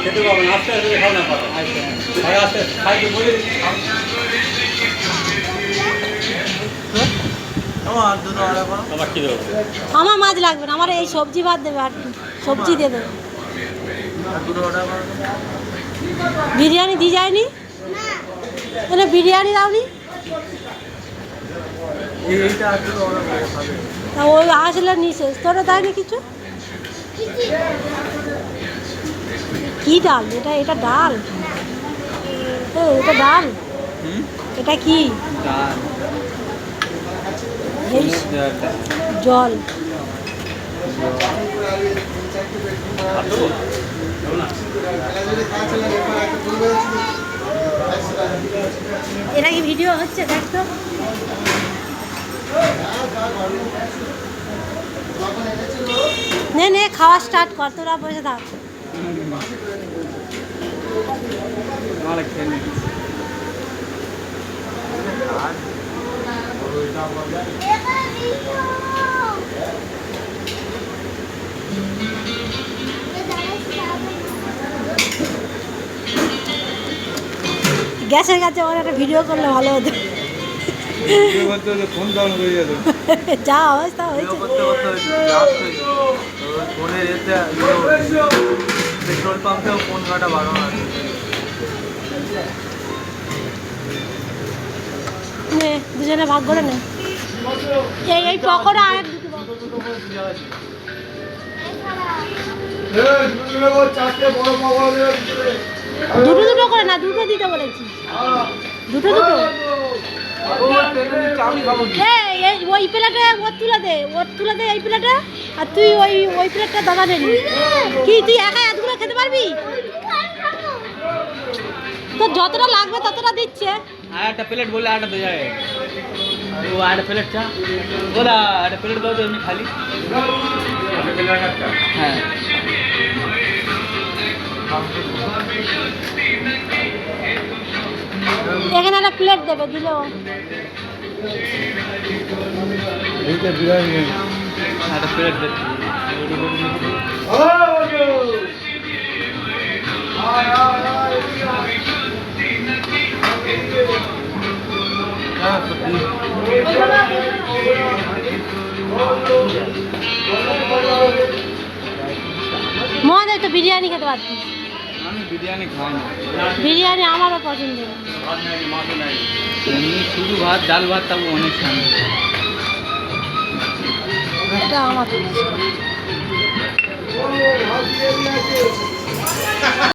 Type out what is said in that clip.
খেতে পাবো না, আস্তে আস্তে খাও না পাবো। আস্তে খাইতে বলে আমার মাছ লাগবে না, আমার এই সবজি ভাত দেবে আর সবজি দিয়ে দেবে। বিরিয়ানি দিয়ে যায়নি, তাহলে বিরিয়ানি দাওনি। ওই আসলে নিশেষ তোরা দেয়নি কিছু। কি ডাল এটা? এটা ডাল, এটা ডাল, এটা কি জল? এটা কি ভিডিও হচ্ছে? দেখ তো। নে নে খাওয়া স্টার্ট কর, তোরা বসে থাক। গ্যাসের কাছে ওর একটা ভিডিও করলে ভালো হতো। যা অবস্থা হয়েছে। পেট্রোল পাম্পেও ফোন কাটা বারণ আছে। নে দুজনে ভাগ করে নে। এই পকোড়া আর দুটো দুটো করে না, দুটো দিতে বলেছি, দুটো দুটো। ওই প্লেটে ওর তুলে দে এই প্লেটে, আর তুই ওই প্লেটটা দাদা নেবি কি? তুই একা এতগুলো খেতে পারবি? তোর যতটা লাগবে ততটা দিচ্ছে। আর একটা প্লেট বলে আটা দিয়ে যায়, ও আটা প্লেট চা বলা, একটা প্লেট দাও তো এমনি খালি। হ্যাঁ এখানে একটা প্লেট দেবে, দিল একটা প্লেট দিচ্ছি। মনে তো বিরিয়ানি খেতে পারতিস। আমি বিরিয়ানি খাই না। বিরিয়ানি আমারও পছন্দ। এমনি শুধু ভাত, ডাল ভাত, তাও অনেক সামনে। এটা আমার